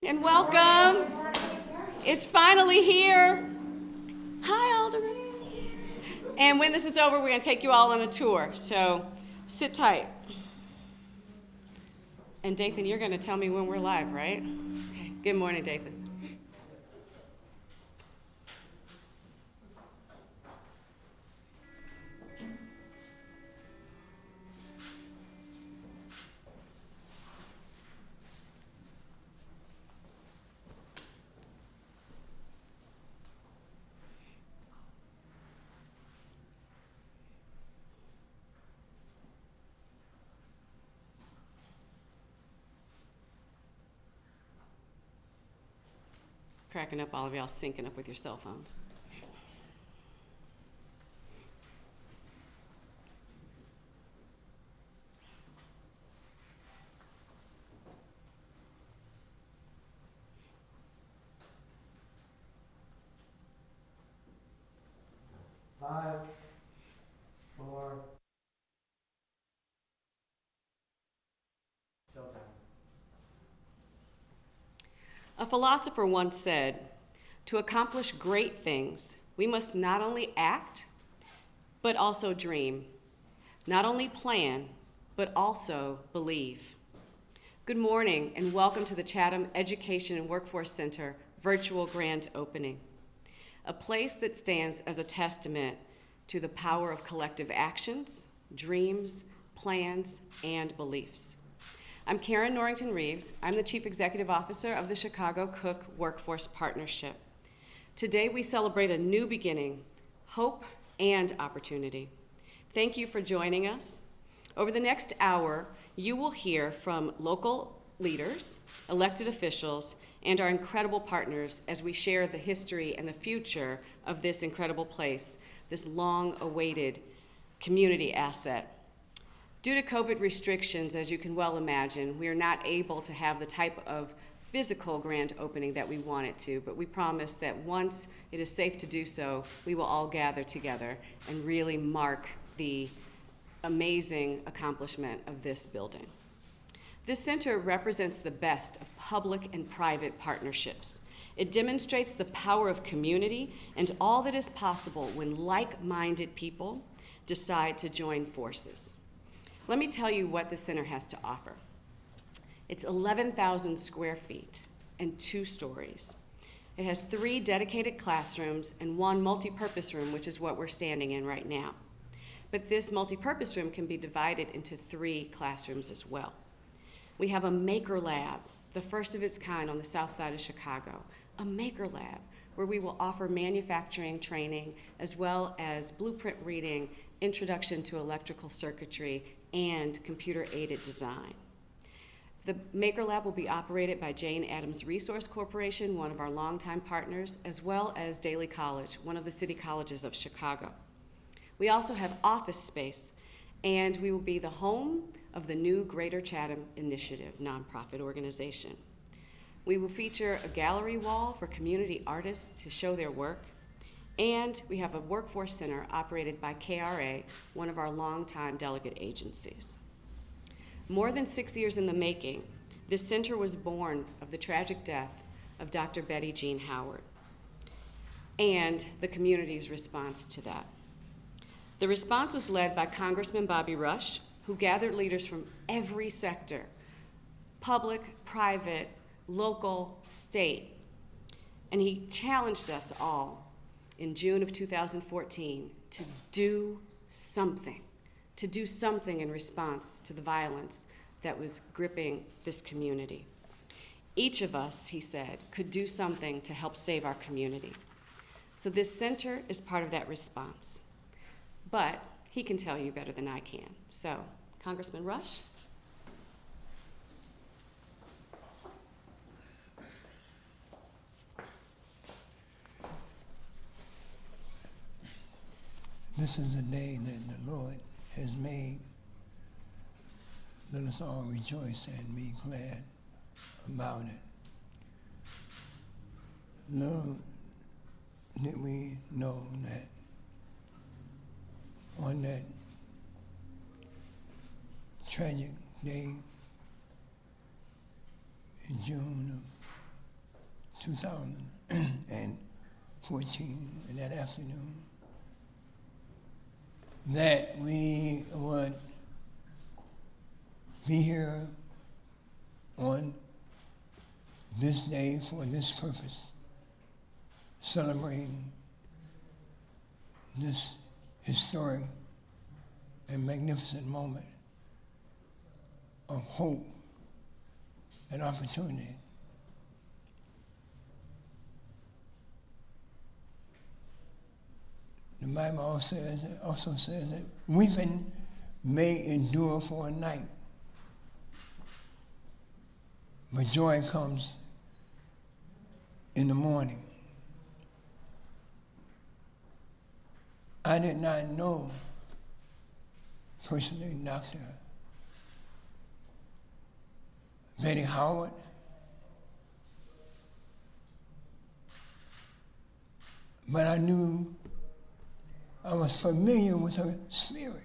And welcome. It's finally here. Hi, Alderman. And when this is over, we're going to take you all on a tour. So sit tight. And Dathan, you're going to tell me when we're live, right? Okay. Good morning, Dathan. Cracking up, all of y'all syncing up with your cell phones. Five, four, showtime. A philosopher once said, "To accomplish great things, we must not only act, but also dream. Not only plan, but also believe." Good morning and welcome to the Chatham Education and Workforce Center virtual grand opening, a place that stands as a testament to the power of collective actions, dreams, plans, and beliefs. I'm Karen Norrington-Reeves. I'm the Chief Executive Officer of the Chicago Cook Workforce Partnership. Today we celebrate a new beginning, hope, and opportunity. Thank you for joining us. Over the next hour, you will hear from local leaders, elected officials, and our incredible partners as we share the history and the future of this incredible place, this long-awaited community asset. Due to COVID restrictions, as you can well imagine, we are not able to have the type of physical grand opening that we wanted to, but we promise that once it is safe to do so, we will all gather together and really mark the amazing accomplishment of this building. This center represents the best of public and private partnerships. It demonstrates the power of community and all that is possible when like-minded people decide to join forces. Let me tell you what the center has to offer. It's 11,000 square feet and 2 stories. It has 3 dedicated classrooms and 1 multi-purpose room, which is what we're standing in right now. But this multi-purpose room can be divided into 3 classrooms as well. We have a maker lab, the first of its kind on the south side of Chicago, a maker lab where we will offer manufacturing training as well as blueprint reading, introduction to electrical circuitry, and computer-aided design. The Maker Lab will be operated by Jane Addams Resource Corporation, one of our longtime partners, as well as Daly College, one of the city colleges of Chicago. We also have office space, and we will be the home of the new Greater Chatham Initiative nonprofit organization. We will feature a gallery wall for community artists to show their work, and we have a workforce center operated by KRA, one of our longtime delegate agencies. More than 6 years in the making, this center was born of the tragic death of Dr. Betty Jean Howard and the community's response to that. The response was led by Congressman Bobby Rush, who gathered leaders from every sector, public, private, local, state, and he challenged us all in June of 2014 to do something in response to the violence that was gripping this community. Each of us, he said, could do something to help save our community. So this center is part of that response. But he can tell you better than I can. So, Congressman Rush? This is the day that the Lord has made. Let us all rejoice and be glad about it. Little did we know that on that tragic day in June 2014, in that afternoon, that we would be here on this day for this purpose, celebrating this historic and magnificent moment of hope and opportunity. The Bible also says that weeping may endure for a night, but joy comes in the morning. I did not know personally Dr. Betty Howard, but I knew I was familiar with her spirit.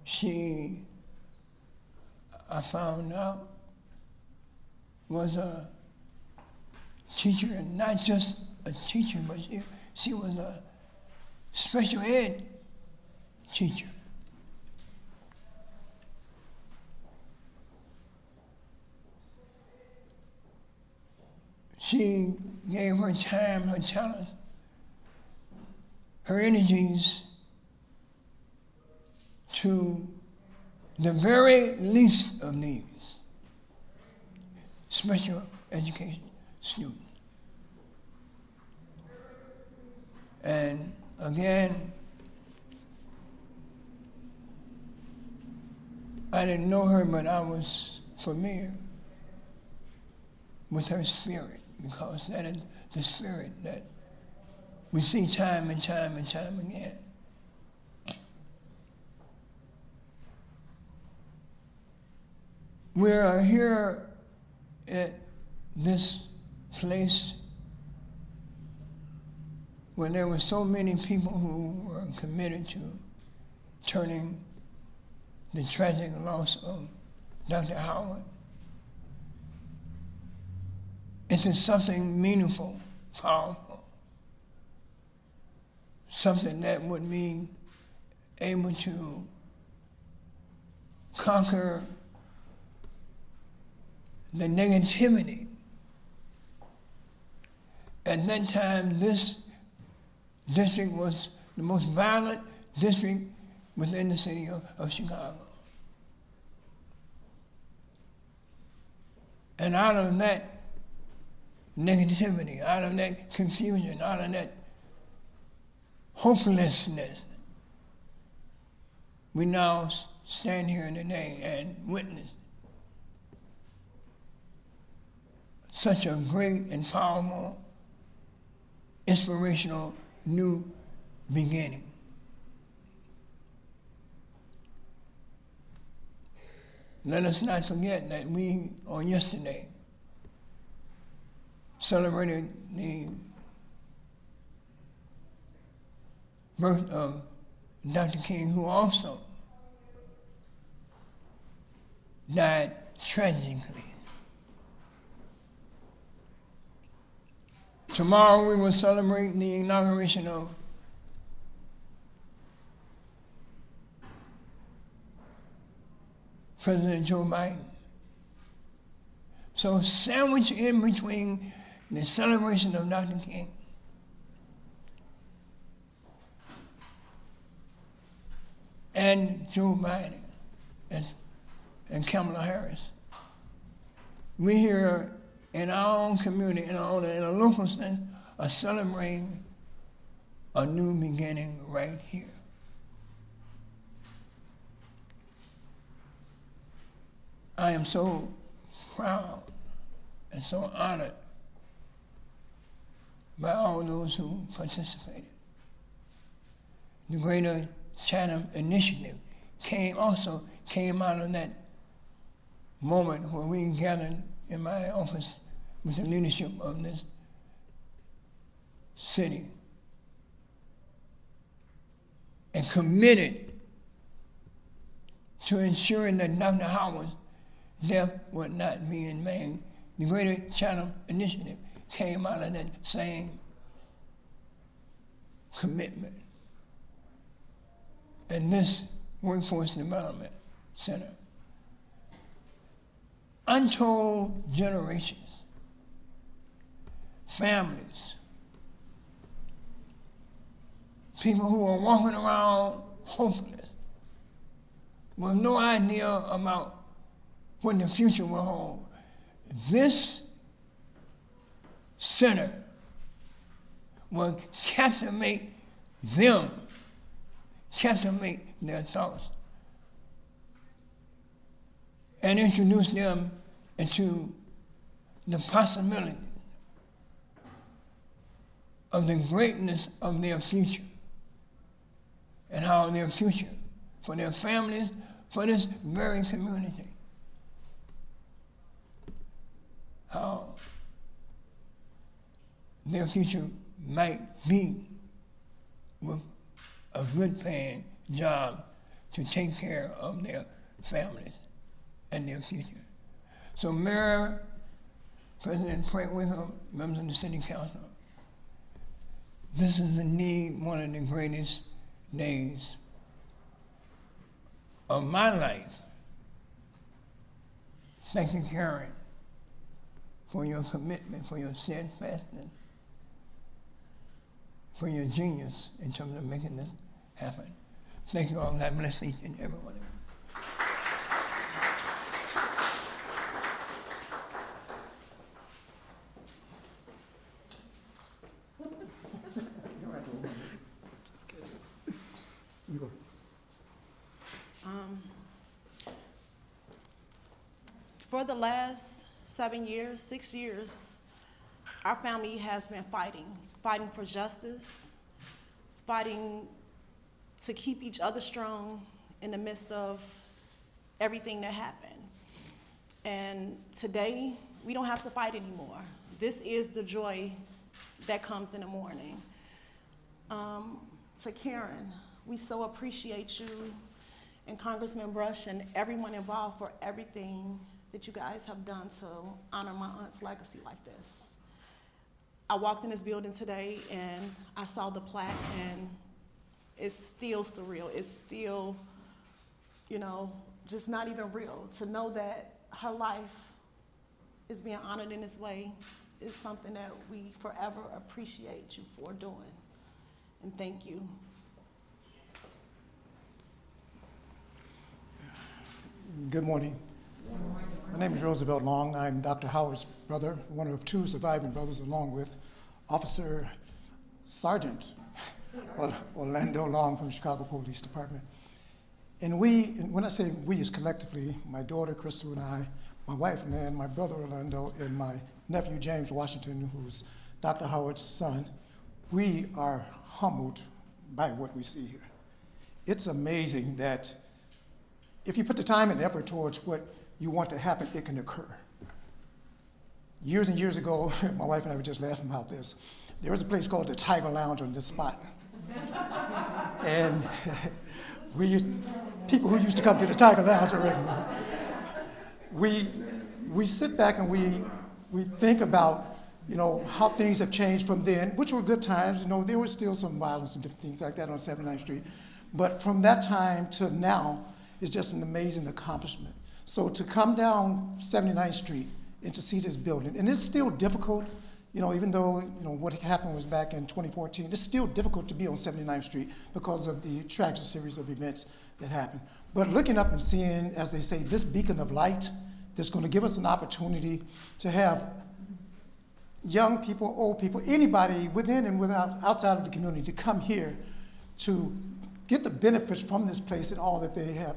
She, I found out, was a teacher, and not just a teacher, but she was a special ed teacher. She gave her time, her talent, her energies to the very least of these special education students. And again, I didn't know her, but I was familiar with her spirit, because that is the spirit that we see time and time and time again. We are here at this place where there were so many people who were committed to turning the tragic loss of Dr. Howard into something meaningful, powerful, something that would be able to conquer the negativity. At that time, this district was the most violent district within the city of Chicago. And out of that negativity, out of that confusion, out of that hopelessness, we now stand here today and witness such a great and powerful, inspirational new beginning. Let us not forget that we, on yesterday, celebrated the birth of Dr. King, who also died tragically. Tomorrow we will celebrate the inauguration of President Joe Biden. So sandwiched in between the celebration of Dr. King and Joe Biden and Kamala Harris, we here in our own community, in a local sense, are celebrating a new beginning right here. I am so proud and so honored by all those who participated. The Greater Chatham Initiative came out of that moment where we gathered in my office with the leadership of this city and committed to ensuring that Dr. Howard's death would not be in vain. The Greater Chatham Initiative came out of that same commitment. And this Workforce Development Center, untold generations, families, people who are walking around hopeless, with no idea about what the future will hold. This center will captivate them, captivate their thoughts, and introduce them into the possibilities of the greatness of their future and how their future for their families, for this very community, how their future might be with a good paying job to take care of their families and their future. So Mayor, President Frank Wickham, members of the City Council, this is indeed one of the greatest days of my life. Thank you, Karen, for your commitment, for your steadfastness, for your genius in terms of making this happen. Thank you all. God bless each and every one of you. For the last 7 years, 6 years, our family has been fighting for justice, fighting to keep each other strong in the midst of everything that happened. And today, we don't have to fight anymore. This is the joy that comes in the morning. To Karen, we so appreciate you and Congressman Brush and everyone involved for everything that you guys have done to honor my aunt's legacy like this. I walked in this building today and I saw the plaque, and it's still surreal. It's still, just not even real. To know that her life is being honored in this way is something that we forever appreciate you for doing. And thank you. Good morning. My name is Roosevelt Long. I'm Dr. Howard's brother, one of two surviving brothers, along with Officer Sergeant Orlando Long from the Chicago Police Department. And when I say we, is collectively, my daughter Crystal and I, my wife Nan, my brother Orlando, and my nephew James Washington, who's Dr. Howard's son, we are humbled by what we see here. It's amazing that if you put the time and effort towards what you want to happen, it can occur. Years and years ago, my wife and I were just laughing about this. There was a place called the Tiger Lounge on this spot. And people who used to come to the Tiger Lounge already, we sit back and we think about, how things have changed from then, which were good times. There was still some violence and different things like that on 79th Street. But from that time to now is just an amazing accomplishment. So to come down 79th Street and to see this building, and it's still difficult, even though what happened was back in 2014, it's still difficult to be on 79th Street because of the tragic series of events that happened. But looking up and seeing, as they say, this beacon of light that's going to give us an opportunity to have young people, old people, anybody within and without, outside of the community to come here to get the benefits from this place and all that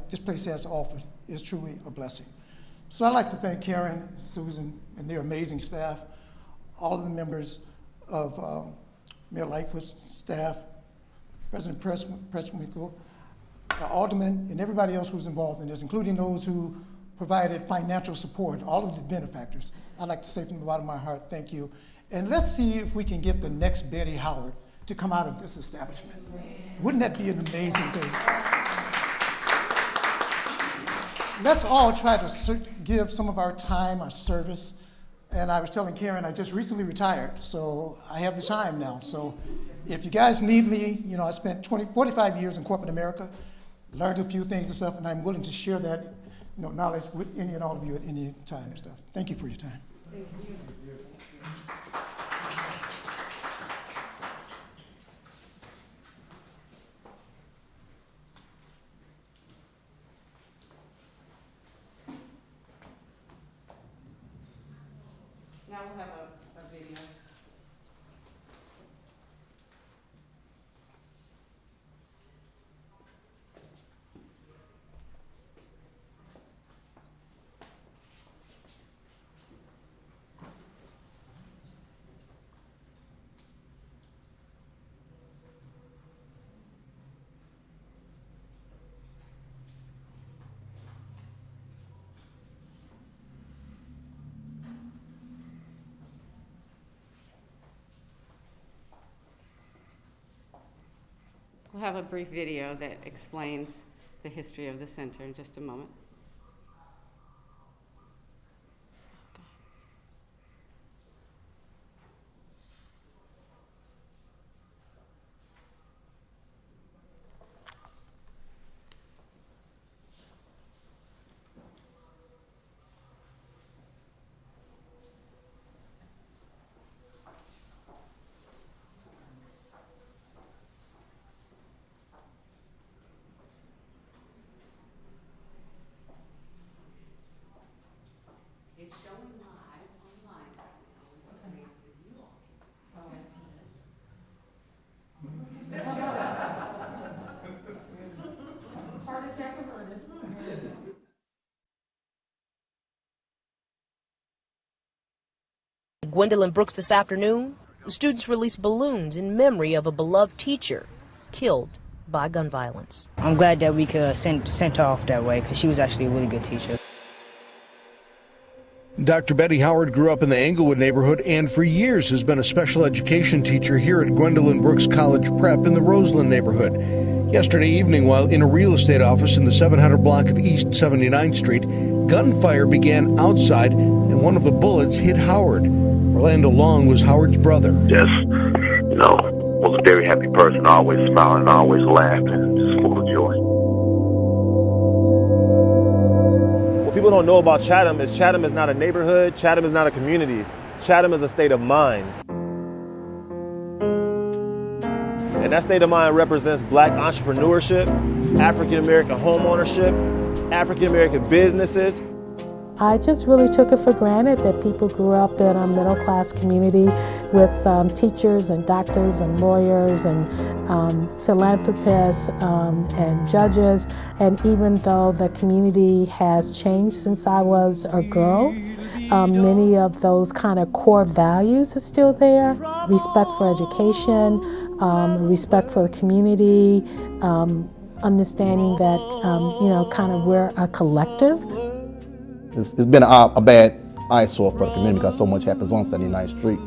this place has to offer is truly a blessing. So I'd like to thank Karen, Susan, and their amazing staff, all of the members of Mayor Lightfoot's staff, President Presswinkle, Alderman, and everybody else who's involved in this, including those who provided financial support, all of the benefactors. I'd like to say from the bottom of my heart, thank you. And let's see if we can get the next Betty Howard to come out of this establishment. Wouldn't that be an amazing thing? let's all try to give some of our time, our service. And I was telling Karen, I just recently retired, so I have the time now. So if you guys need me, you know, I spent 45 years in corporate America, learned a few things and stuff, and I'm willing to share that, you know, knowledge with any and all of you at any time and stuff. Thank you for your time. Thank you. Now we'll have a video. We'll have a brief video that explains the history of the center in just a moment. It's showing live online right now. It just means that you all. Oh, yes. Heart attack averted. Gwendolyn Brooks this afternoon, students released balloons in memory of a beloved teacher killed by gun violence. I'm glad that we could send her off that way because she was actually a really good teacher. Dr. Betty Howard grew up in the Englewood neighborhood and for years has been a special education teacher here at Gwendolyn Brooks College Prep in the Roseland neighborhood. Yesterday evening, while in a real estate office in the 700 block of East 79th Street, gunfire began outside and one of the bullets hit Howard. Orlando Long was Howard's brother. Just, was a very happy person, always smiling, always laughing, just full of joy. What people don't know about Chatham is not a neighborhood, Chatham is not a community. Chatham is a state of mind. And that state of mind represents Black entrepreneurship, African-American home ownership, African-American businesses. I just really took it for granted that people grew up in a middle-class community with teachers and doctors and lawyers and philanthropists and judges. And even though the community has changed since I was a girl, many of those kind of core values are still there. Respect for education, respect for the community, understanding that, kind of we're a collective. It's been a bad eyesore for the community because so much happens on 79th Street.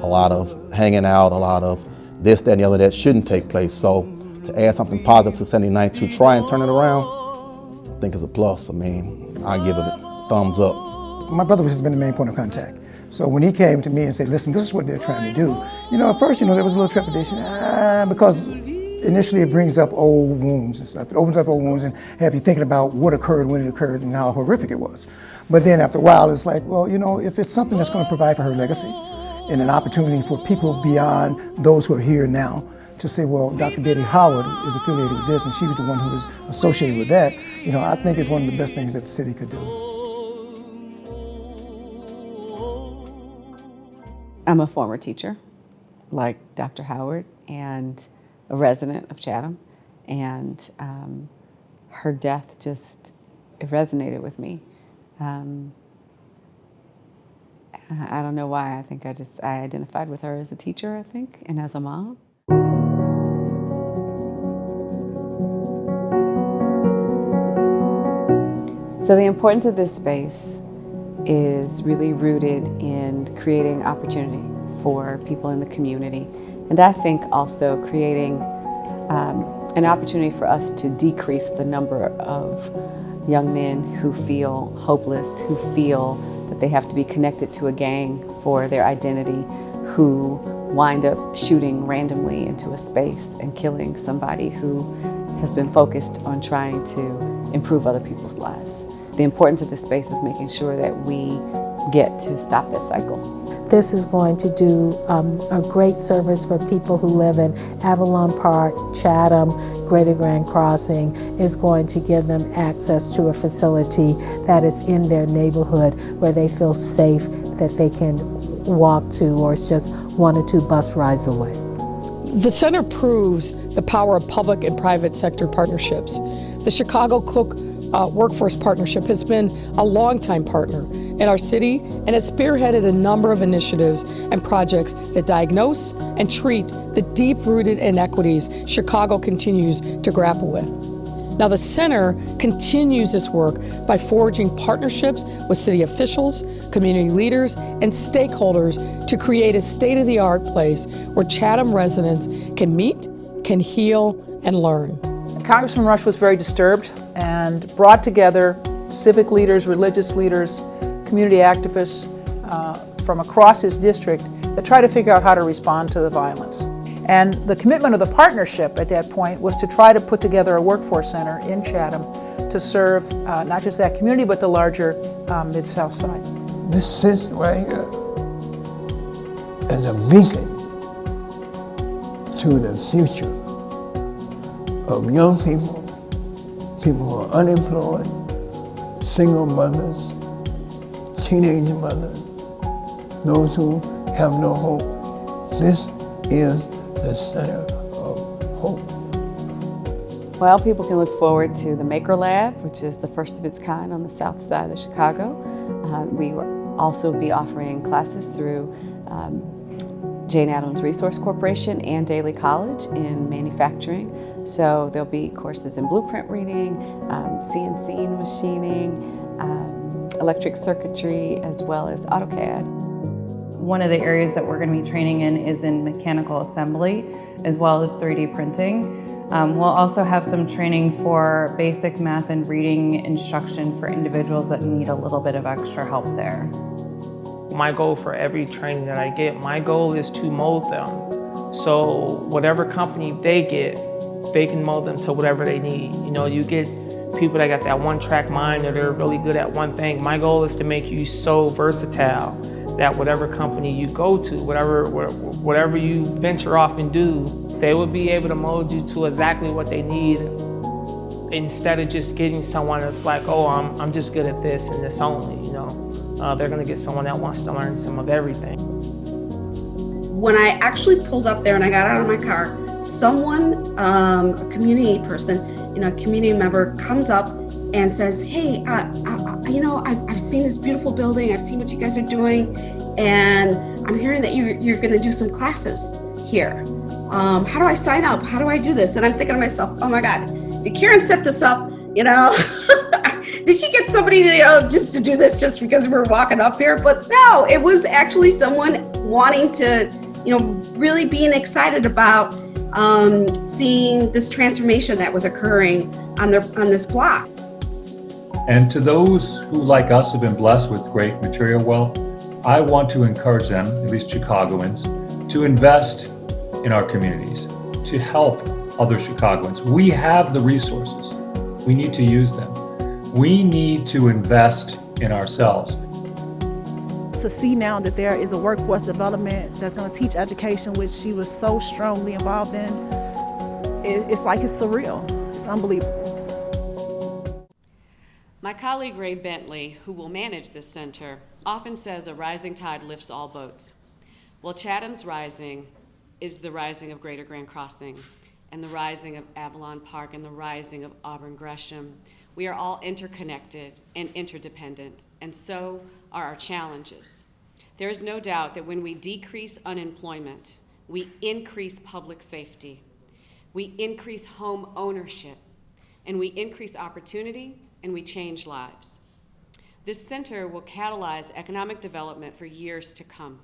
A lot of hanging out, a lot of this, that, and the other that shouldn't take place. So to add something positive to 79th to try and turn it around, I think is a plus. I mean, I give it a thumbs up. My brother has been the main point of contact. So when he came to me and said, listen, this is what they're trying to do, at first, there was a little trepidation because initially it brings up old wounds and stuff. It opens up old wounds and have you thinking about what occurred, when it occurred, and how horrific it was. But then after a while, it's like, well, if it's something that's going to provide for her legacy and an opportunity for people beyond those who are here now to say, well, Dr. Betty Howard is affiliated with this and she was the one who was associated with that, I think it's one of the best things that the city could do. I'm a former teacher, like Dr. Howard, and a resident of Chatham, and her death it resonated with me. I don't know why. I think I identified with her as a teacher, I think, and as a mom. So the importance of this space is really rooted in creating opportunity for people in the community. And I think also creating an opportunity for us to decrease the number of young men who feel hopeless, who feel that they have to be connected to a gang for their identity, who wind up shooting randomly into a space and killing somebody who has been focused on trying to improve other people's lives. The importance of this space is making sure that we get to stop that cycle. This is going to do a great service for people who live in Avalon Park, Chatham, Greater Grand Crossing. Is going to give them access to a facility that is in their neighborhood where they feel safe, that they can walk to, or it's just 1 or 2 bus rides away. The center proves the power of public and private sector partnerships. The Chicago Cook Workforce Partnership has been a longtime partner in our city and has spearheaded a number of initiatives and projects that diagnose and treat the deep-rooted inequities Chicago continues to grapple with. Now, the center continues this work by forging partnerships with city officials, community leaders, and stakeholders to create a state-of-the-art place where Chatham residents can meet, can heal, and learn. Congressman Rush was very disturbed and brought together civic leaders, religious leaders, community activists from across his district to try to figure out how to respond to the violence. And the commitment of the partnership at that point was to try to put together a workforce center in Chatham to serve not just that community, but the larger Mid-South Side. This sits right here as a beacon to the future of young people, people who are unemployed, single mothers, teenage mothers, those who have no hope. This is the center of hope. Well, people can look forward to the Maker Lab, which is the first of its kind on the south side of Chicago. We will also be offering classes through Jane Addams Resource Corporation and Daly College in manufacturing. So there'll be courses in blueprint reading, CNC machining, electric circuitry, as well as AutoCAD. One of the areas that we're going to be training in is in mechanical assembly, as well as 3D printing. We'll also have some training for basic math and reading instruction for individuals that need a little bit of extra help there. My goal for every training that I get, my goal is to mold them. So whatever company they get, they can mold them to whatever they need. You know, you get people that got that one-track mind or they're really good at one thing. My goal is to make you so versatile that whatever company you go to, whatever you venture off and do, they will be able to mold you to exactly what they need, instead of just getting someone that's like, oh, I'm just good at this and this only, you know. They're gonna get someone that wants to learn some of everything. When I actually pulled up there and I got out of my car, someone, a community person, a community member comes up and says, hey, I've seen this beautiful building, I've seen what you guys are doing, and I'm hearing that you're gonna do some classes here. How do I sign up? How do I do this? And I'm thinking to myself, oh my God, did Karen set this up, Did she get somebody to, just to do this just because we're walking up here? But no, it was actually someone wanting to, really being excited about seeing this transformation that was occurring on this block. And to those who, like us, have been blessed with great material wealth, I want to encourage them, at least Chicagoans, to invest in our communities, to help other Chicagoans. We have the resources. We need to use them. We need to invest in ourselves. To see now that there is a workforce development that's going to teach education, which she was so strongly involved in, it's like it's surreal. It's unbelievable. My colleague Ray Bentley, who will manage this center, often says a rising tide lifts all boats. Well, Chatham's rising is the rising of Greater Grand Crossing, and the rising of Avalon Park, and the rising of Auburn Gresham. We are all interconnected and interdependent, and so are our challenges. There is no doubt that when we decrease unemployment, we increase public safety, we increase home ownership, and we increase opportunity, and we change lives. This center will catalyze economic development for years to come,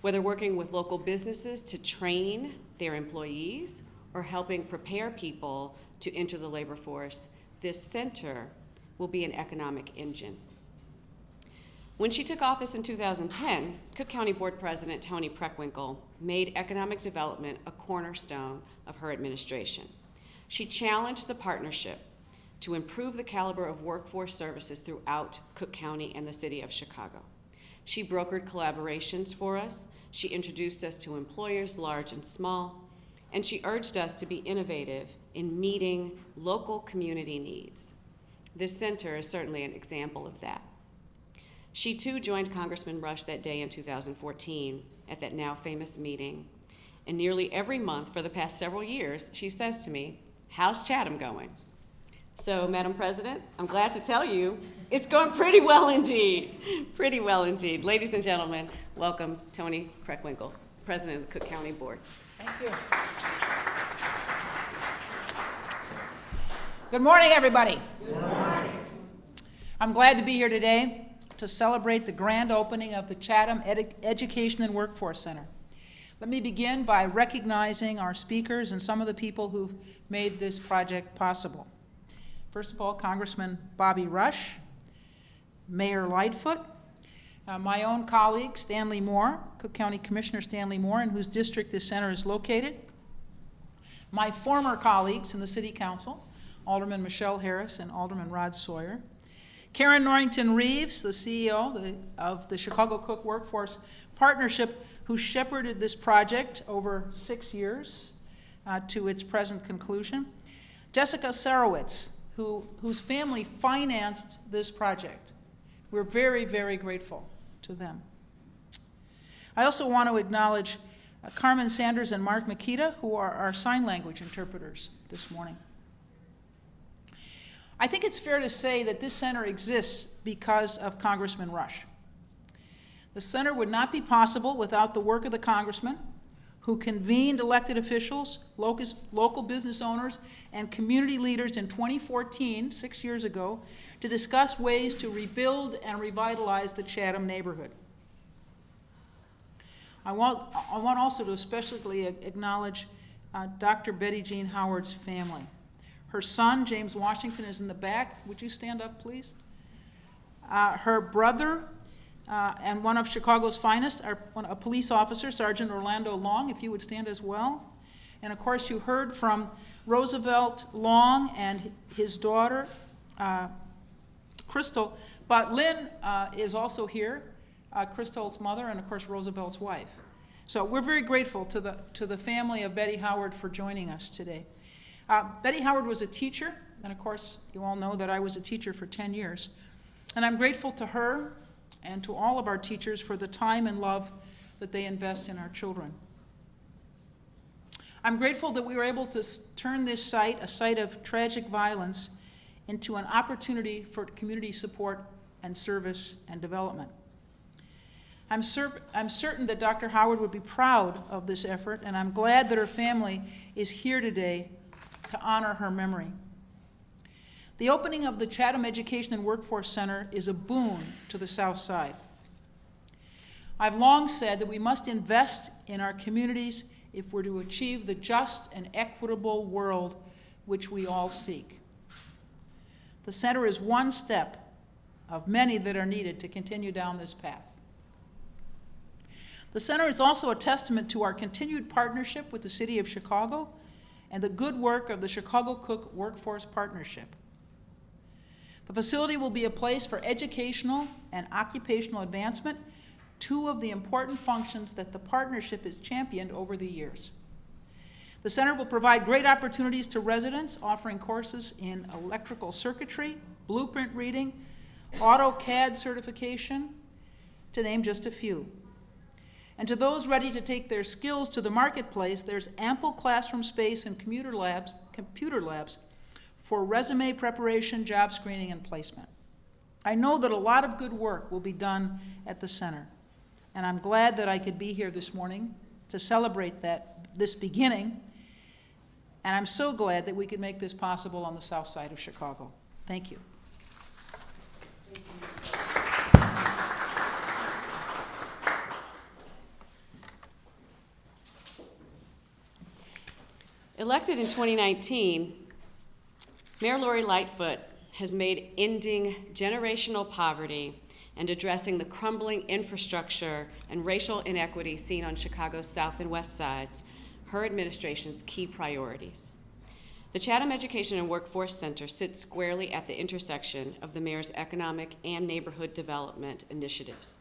whether working with local businesses to train their employees or helping prepare people to enter the labor force, this center will be an economic engine. When she took office in 2010, Cook County Board President Toni Preckwinkle made economic development a cornerstone of her administration. She challenged the partnership to improve the caliber of workforce services throughout Cook County and the city of Chicago. She brokered collaborations for us. She introduced us to employers large and small, and she urged us to be innovative in meeting local community needs. This center is certainly an example of that. She too joined Congressman Rush that day in 2014 at that now famous meeting. And nearly every month for the past several years, she says to me, "How's Chatham going?" So, Madam President, I'm glad to tell you it's going pretty well indeed. Pretty well indeed. Ladies and gentlemen, welcome Toni Preckwinkle, President of the Cook County Board. Thank you. Good morning, everybody. Good morning. I'm glad to be here today to celebrate the grand opening of the Chatham Education and Workforce Center. Let me begin by recognizing our speakers and some of the people who've made this project possible. First of all, Congressman Bobby Rush, Mayor Lightfoot, my own colleague, Stanley Moore, Cook County Commissioner Stanley Moore, in whose district this center is located, my former colleagues in the City Council, Alderman Michelle Harris and Alderman Rod Sawyer, Karen Norrington Reeves, the CEO of the Chicago Cook Workforce Partnership, who shepherded this project over 6 years to its present conclusion. Jessica Sarowitz, whose family financed this project. We're very, very grateful to them. I also want to acknowledge Carmen Sanders and Mark Makita, who are our sign language interpreters this morning. I think it's fair to say that this center exists because of Congressman Rush. The center would not be possible without the work of the congressman, who convened elected officials, local business owners, and community leaders in 2014, 6 years ago, to discuss ways to rebuild and revitalize the Chatham neighborhood. I want also to especially acknowledge Dr. Betty Jean Howard's family. Her son, James Washington, is in the back. Would you stand up, please? Her brother and one of Chicago's finest, a police officer, Sergeant Orlando Long, if you would stand as well. And of course, you heard from Roosevelt Long and his daughter, Crystal. But Lynn is also here, Crystal's mother, and of course, Roosevelt's wife. So we're very grateful to the family of Betty Howard for joining us today. Betty Howard was a teacher, and of course, you all know that I was a teacher for 10 years. And I'm grateful to her and to all of our teachers for the time and love that they invest in our children. I'm grateful that we were able to turn this site, a site of tragic violence, into an opportunity for community support and service and development. I'm certain that Dr. Howard would be proud of this effort, and I'm glad that her family is here today to honor her memory. The opening of the Chatham Education and Workforce Center is a boon to the South Side. I've long said that we must invest in our communities if we're to achieve the just and equitable world which we all seek. The center is one step of many that are needed to continue down this path. The center is also a testament to our continued partnership with the City of Chicago and the good work of the Chicago Cook Workforce Partnership. The facility will be a place for educational and occupational advancement, two of the important functions that the partnership has championed over the years. The center will provide great opportunities to residents, offering courses in electrical circuitry, blueprint reading, AutoCAD certification, to name just a few. And to those ready to take their skills to the marketplace, there's ample classroom space and computer labs for resume preparation, job screening, and placement. I know that a lot of good work will be done at the center, and I'm glad that I could be here this morning to celebrate this beginning, and I'm so glad that we could make this possible on the south side of Chicago. Thank you. Elected in 2019, Mayor Lori Lightfoot has made ending generational poverty and addressing the crumbling infrastructure and racial inequity seen on Chicago's south and west sides her administration's key priorities. The Chatham Education and Workforce Center sits squarely at the intersection of the mayor's economic and neighborhood development initiatives.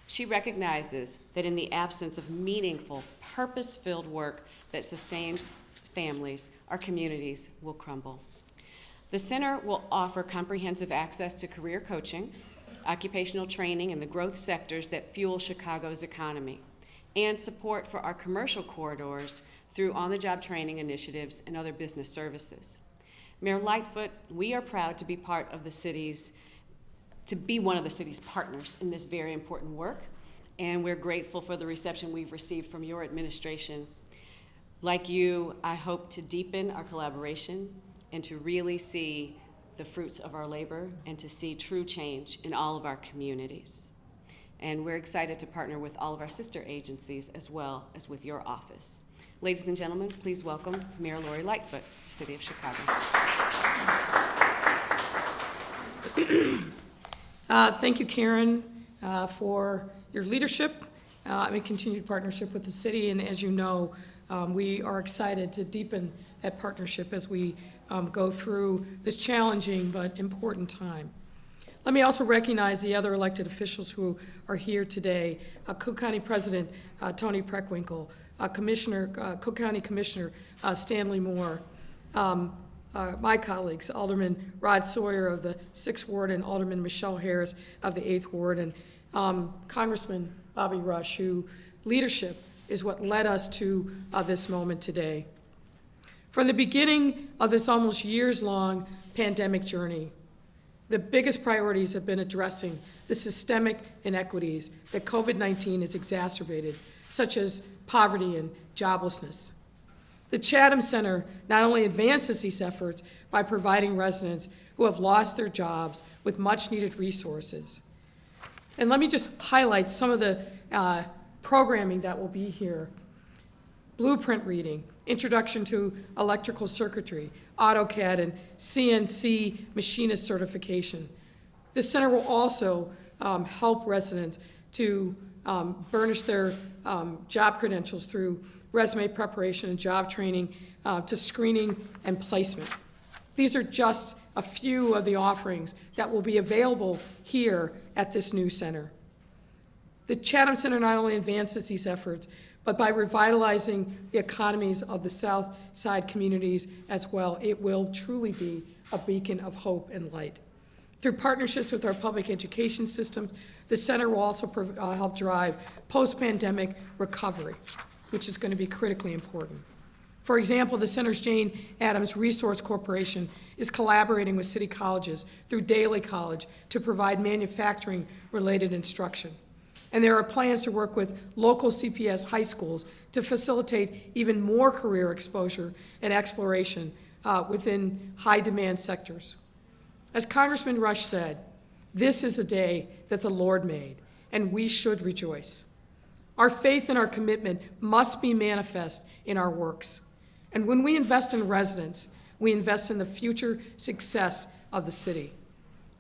She recognizes that in the absence of meaningful, purpose-filled work that sustains families, our communities will crumble. The center will offer comprehensive access to career coaching, occupational training in the growth sectors that fuel Chicago's economy, and support for our commercial corridors through on-the-job training initiatives and other business services. Mayor Lightfoot, we are proud to be one of the city's partners in this very important work, and we're grateful for the reception we've received from your administration. Like you, I hope to deepen our collaboration and to really see the fruits of our labor and to see true change in all of our communities. And we're excited to partner with all of our sister agencies as well as with your office. Ladies and gentlemen, please welcome Mayor Lori Lightfoot, City of Chicago. Thank you, Karen, for your leadership and continued partnership with the city. And as you know, we are excited to deepen that partnership as we go through this challenging but important time. Let me also recognize the other elected officials who are here today. Cook County President Tony Preckwinkle, Cook County Commissioner Stanley Moore, my colleagues, Alderman Rod Sawyer of the 6th Ward and Alderman Michelle Harris of the 8th Ward, and Congressman Bobby Rush, whose leadership is what led us to this moment today. From the beginning of this almost years-long pandemic journey, the biggest priorities have been addressing the systemic inequities that COVID-19 has exacerbated, such as poverty and joblessness. The Chatham Center not only advances these efforts by providing residents who have lost their jobs with much-needed resources. And let me just highlight some of the programming that will be here. Blueprint reading, introduction to electrical circuitry, AutoCAD, and CNC machinist certification. The center will also help residents to burnish their job credentials through resume preparation and job training to screening and placement. These are just a few of the offerings that will be available here at this new center. The Chatham Center not only advances these efforts, but by revitalizing the economies of the South Side communities as well, it will truly be a beacon of hope and light. Through partnerships with our public education systems, the center will also help drive post-pandemic recovery, which is going to be critically important. For example, the center's Jane Addams Resource Corporation is collaborating with city colleges through Daly College to provide manufacturing-related instruction. And there are plans to work with local CPS high schools to facilitate even more career exposure and exploration within high-demand sectors. As Congressman Rush said, this is a day that the Lord made, and we should rejoice. Our faith and our commitment must be manifest in our works. And when we invest in residents, we invest in the future success of the city.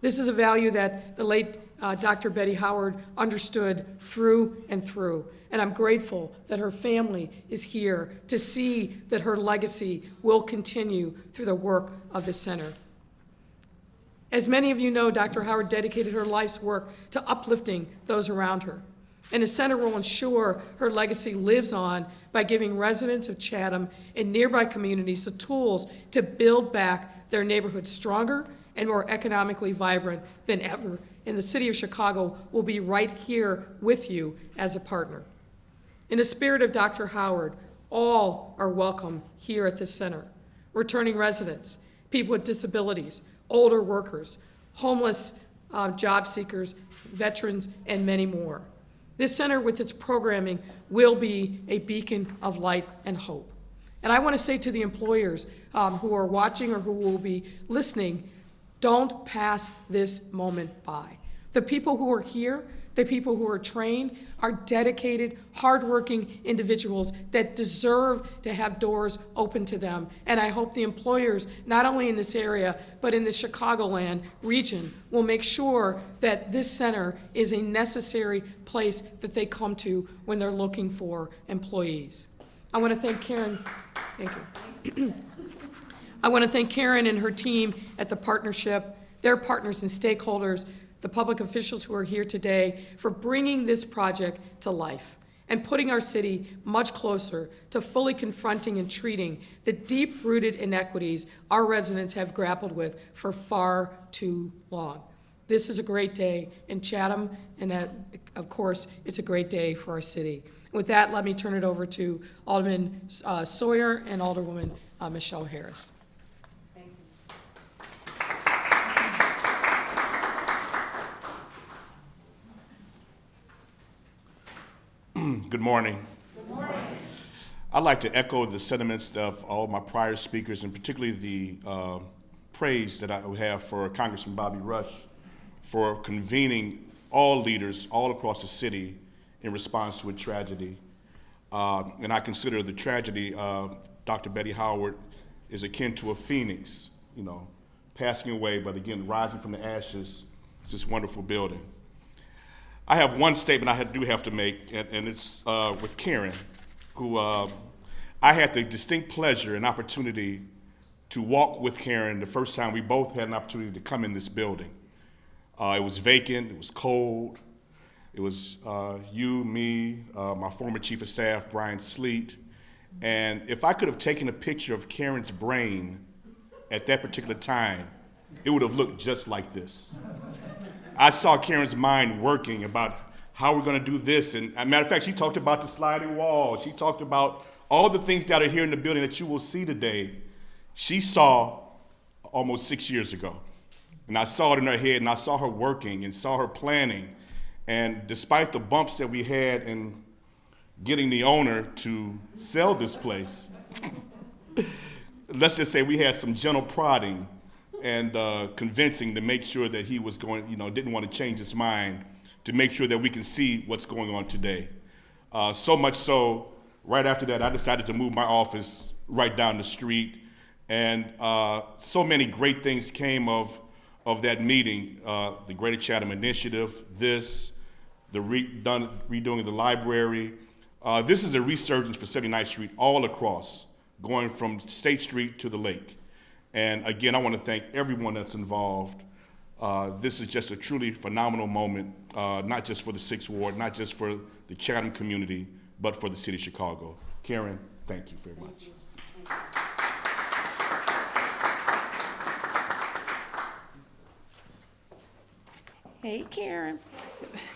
This is a value that the late Dr. Betty Howard understood through and through, and I'm grateful that her family is here to see that her legacy will continue through the work of the center. As many of you know, Dr. Howard dedicated her life's work to uplifting those around her, and the center will ensure her legacy lives on by giving residents of Chatham and nearby communities the tools to build back their neighborhoods stronger and more economically vibrant than ever. And the City of Chicago will be right here with you as a partner. In the spirit of Dr. Howard, all are welcome here at this center. Returning residents, people with disabilities, older workers, homeless job seekers, veterans, and many more. This center with its programming will be a beacon of light and hope. And I want to say to the employers who are watching or who will be listening, don't pass this moment by. The people who are here, the people who are trained, are dedicated, hardworking individuals that deserve to have doors open to them. And I hope the employers, not only in this area, but in the Chicagoland region, will make sure that this center is a necessary place that they come to when they're looking for employees. I want to thank Karen. Thank you. I want to thank Karen and her team at the partnership, their partners and stakeholders, the public officials who are here today, for bringing this project to life and putting our city much closer to fully confronting and treating the deep-rooted inequities our residents have grappled with for far too long. This is a great day in Chatham, and of course, it's a great day for our city. With that, let me turn it over to Alderman Sawyer and Alderwoman Michelle Harris. Good morning. Good morning. I'd like to echo the sentiments of all my prior speakers, and particularly the praise that I have for Congressman Bobby Rush for convening all leaders all across the city in response to a tragedy. And I consider the tragedy of Dr. Betty Howard is akin to a phoenix, you know, passing away, but again, rising from the ashes. It's this wonderful building. I have one statement I do have to make, and it's with Karen, who I had the distinct pleasure and opportunity to walk with Karen the first time we both had an opportunity to come in this building. It was vacant, it was cold. It was you, me, my former chief of staff, Brian Sleet. And if I could have taken a picture of Karen's brain at that particular time, it would have looked just like this. I saw Karen's mind working about how we're going to do this. And as a matter of fact, she talked about the sliding wall. She talked about all the things that are here in the building that you will see today. She saw almost 6 years ago. And I saw it in her head, and I saw her working and saw her planning. And despite the bumps that we had in getting the owner to sell this place, let's just say we had some gentle prodding and convincing to make sure that he was going, didn't want to change his mind, to make sure that we can see what's going on today. So much so, right after that, I decided to move my office right down the street. And so many great things came of that meeting, the Greater Chatham Initiative, the redoing of the library. This is a resurgence for 79th Street all across, going from State Street to the lake. And again, I want to thank everyone that's involved. This is just a truly phenomenal moment, not just for the 6th Ward, not just for the Chatham community, but for the city of Chicago. Karen, thank you very much. Hey, Karen.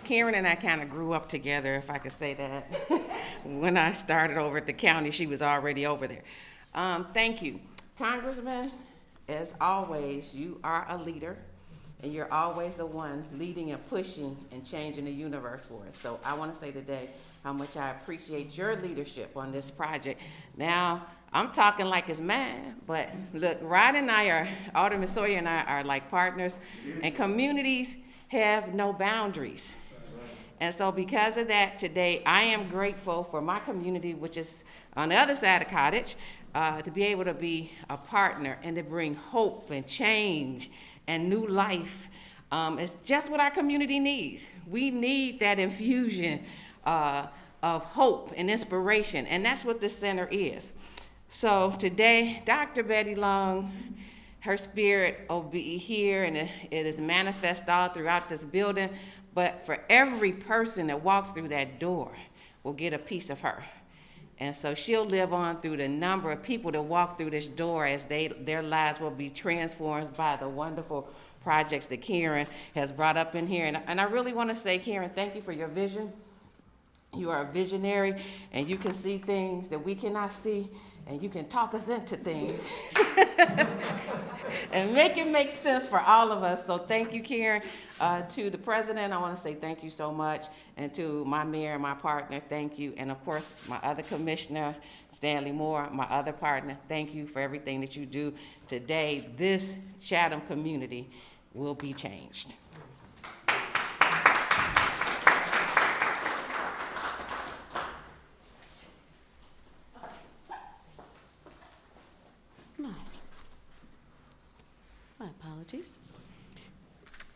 Karen and I kind of grew up together, if I could say that. When I started over at the county, she was already over there. Thank you. Congressman, as always, you are a leader, and you're always the one leading and pushing and changing the universe for us. So I want to say today how much I appreciate your leadership on this project. Now, I'm talking like it's mine, but look, Rod and I are, Alderman Sawyer and I are like partners, and communities have no boundaries. And so because of that, today I am grateful for my community, which is on the other side of Cottage, to be able to be a partner and to bring hope and change and new life. It's just what our community needs. We need that infusion of hope and inspiration, and that's what this center is. So today, Dr. Betty Long, her spirit will be here, and it is manifest all throughout this building, but for every person that walks through that door will get a piece of her. And so she'll live on through the number of people that walk through this door as their lives will be transformed by the wonderful projects that Karen has brought up in here. And I really want to say, Karen, thank you for your vision. You are a visionary, and you can see things that we cannot see, and you can talk us into things and make it make sense for all of us. So thank you, Karen. To the president, I want to say thank you so much. And to my mayor, my partner, thank you. And of course, my other commissioner, Stanley Moore, my other partner, thank you for everything that you do. Today, this Chatham community will be changed.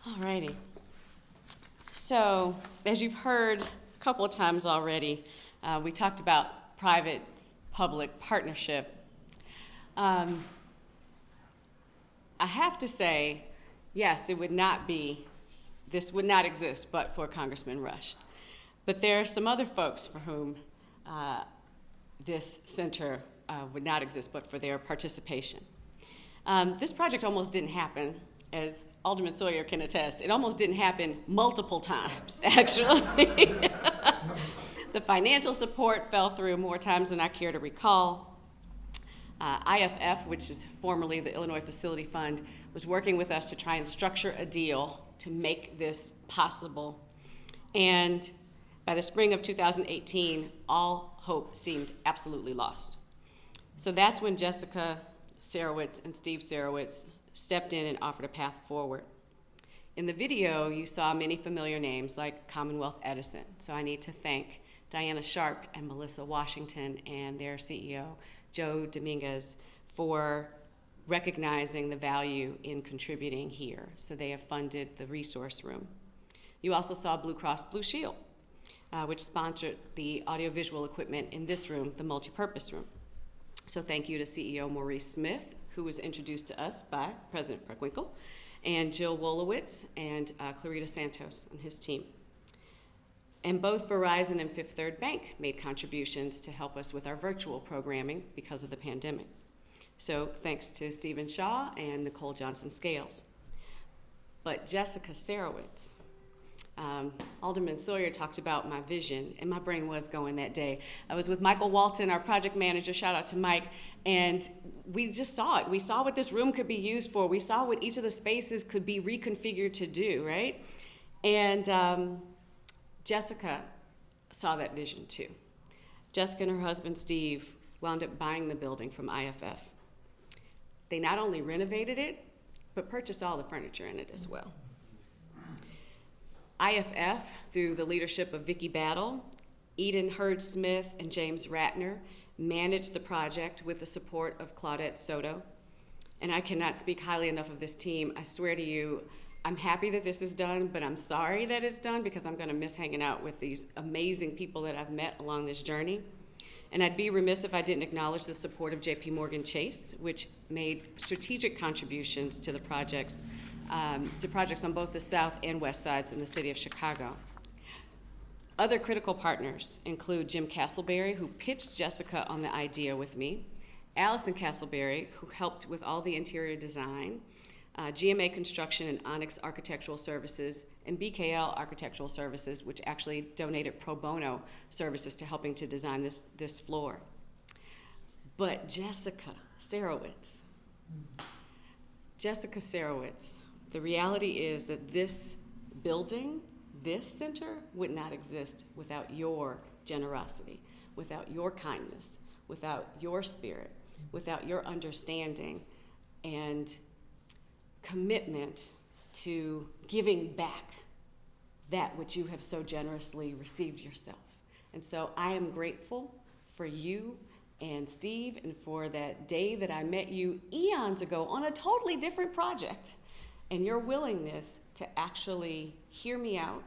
All righty. So, as you've heard a couple of times already, we talked about private-public partnership. I have to say, yes, this would not exist but for Congressman Rush. But there are some other folks for whom this center would not exist but for their participation. This project almost didn't happen, as Alderman Sawyer can attest. It almost didn't happen multiple times, actually. The financial support fell through more times than I care to recall. IFF, which is formerly the Illinois Facility Fund, was working with us to try and structure a deal to make this possible. And by the spring of 2018, all hope seemed absolutely lost. So that's when Jessica Sarowitz and Steve Sarowitz stepped in and offered a path forward. In the video, you saw many familiar names like Commonwealth Edison. So I need to thank Diana Sharp and Melissa Washington and their CEO, Joe Dominguez, for recognizing the value in contributing here. So they have funded the resource room. You also saw Blue Cross Blue Shield, which sponsored the audiovisual equipment in this room, the multipurpose room. So thank you to CEO Maurice Smith, who was introduced to us by President Preckwinkle, and Jill Wolowitz and Clarita Santos and his team. And both Verizon and Fifth Third Bank made contributions to help us with our virtual programming because of the pandemic. So thanks to Stephen Shaw and Nicole Johnson Scales. But Jessica Sarowitz, Alderman Sawyer talked about my vision, and my brain was going that day. I was with Michael Walton, our project manager, shout out to Mike, and we just saw it. We saw what this room could be used for. We saw what each of the spaces could be reconfigured to do, right? And Jessica saw that vision too. Jessica and her husband, Steve, wound up buying the building from IFF. They not only renovated it, but purchased all the furniture in it as well. IFF, through the leadership of Vicki Battle, Eden Hurd-Smith, and James Ratner, managed the project with the support of Claudette Soto. And I cannot speak highly enough of this team. I swear to you, I'm happy that this is done, but I'm sorry that it's done because I'm gonna miss hanging out with these amazing people that I've met along this journey. And I'd be remiss if I didn't acknowledge the support of JP Morgan Chase, which made strategic contributions to the projects on both the south and west sides in the city of Chicago. Other critical partners include Jim Castleberry, who pitched Jessica on the idea with me, Allison Castleberry, who helped with all the interior design, GMA Construction and Onyx Architectural Services, and BKL Architectural Services, which actually donated pro bono services to helping to design this floor. But Jessica Sarowitz, the reality is that this building, this center, would not exist without your generosity, without your kindness, without your spirit, without your understanding and commitment to giving back that which you have so generously received yourself. And so I am grateful for you and Steve and for that day that I met you eons ago on a totally different project, and your willingness to actually hear me out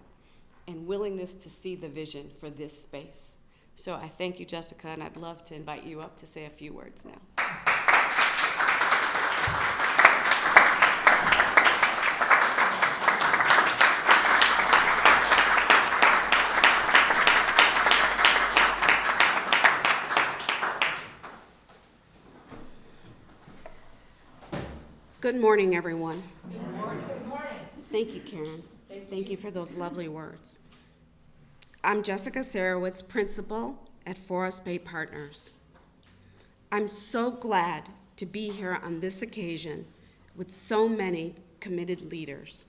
and willingness to see the vision for this space. So I thank you, Jessica, and I'd love to invite you up to say a few words now. Good morning, everyone. Good morning. Good morning. Thank you, Karen. Thank you for those lovely words. I'm Jessica Sarowitz, principal at Forest Bay Partners. I'm so glad to be here on this occasion with so many committed leaders.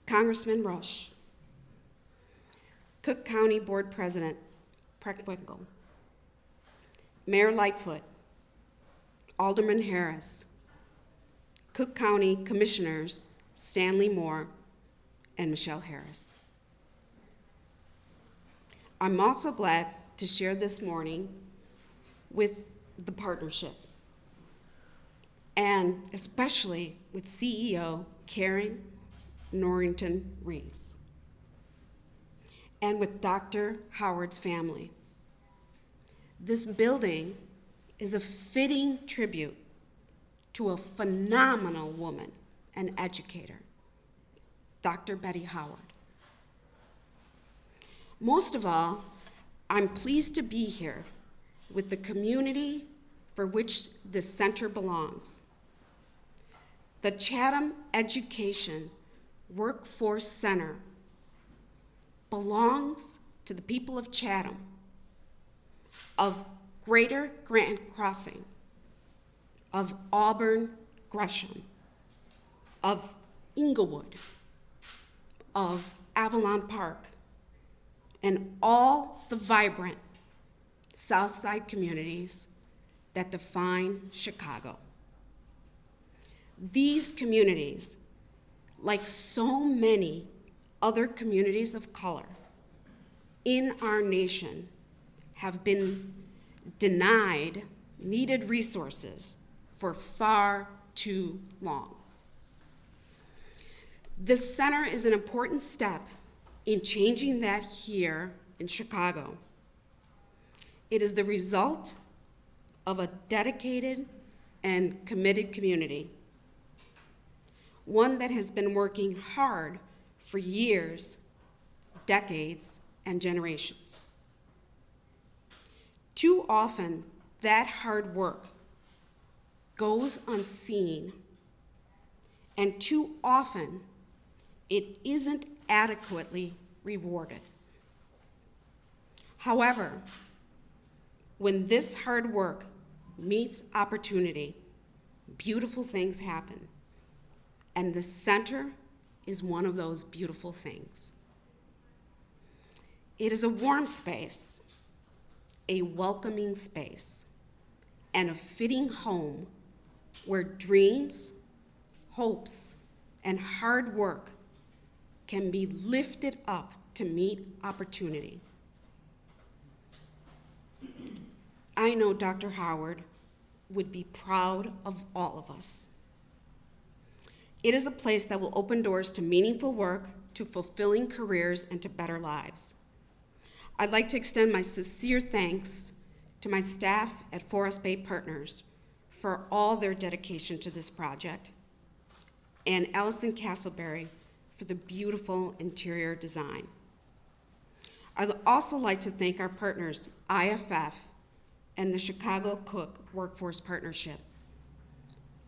Congressman Rush, Cook County Board President Preckwinkle, Mayor Lightfoot, Alderman Harris, Cook County Commissioners Stanley Moore and Michelle Harris. I'm also glad to share this morning with the partnership and especially with CEO Karen Norrington Reeves, and with Dr. Howard's family. This building is a fitting tribute to a phenomenal woman and educator, Dr. Betty Howard. Most of all, I'm pleased to be here with the community for which this center belongs. The Chatham Education Workforce Center belongs to the people of Chatham, of Greater Grant Crossing, of Auburn Gresham, of Inglewood, of Avalon Park, and all the vibrant South Side communities that define Chicago. These communities, like so many other communities of color in our nation, have been denied needed resources for far too long. This center is an important step in changing that here in Chicago. It is the result of a dedicated and committed community, one that has been working hard for years, decades, and generations. Too often, that hard work goes unseen, and too often, it isn't adequately rewarded. However, when this hard work meets opportunity, beautiful things happen, and the center is one of those beautiful things. It is a warm space, a welcoming space, and a fitting home where dreams, hopes, and hard work can be lifted up to meet opportunity. I know Dr. Howard would be proud of all of us. It is a place that will open doors to meaningful work, to fulfilling careers, and to better lives. I'd like to extend my sincere thanks to my staff at Forest Bay Partners for all their dedication to this project, and Allison Castleberry for the beautiful interior design. I'd also like to thank our partners, IFF and the Chicago Cook Workforce Partnership.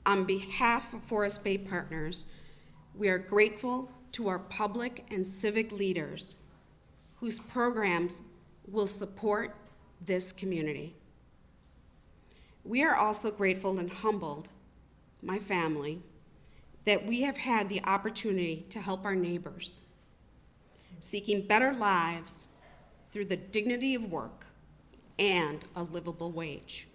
On behalf of Forest Bay Partners, we are grateful to our public and civic leaders whose programs will support this community. We are also grateful and humbled, my family, that we have had the opportunity to help our neighbors, seeking better lives through the dignity of work and a livable wage.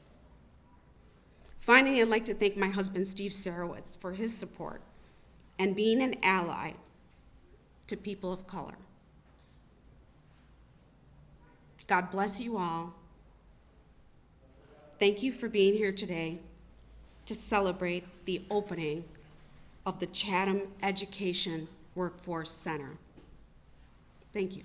Finally, I'd like to thank my husband, Steve Sarowitz, for his support and being an ally to people of color. God bless you all. Thank you for being here today to celebrate the opening of the Chatham Education Workforce Center. Thank you.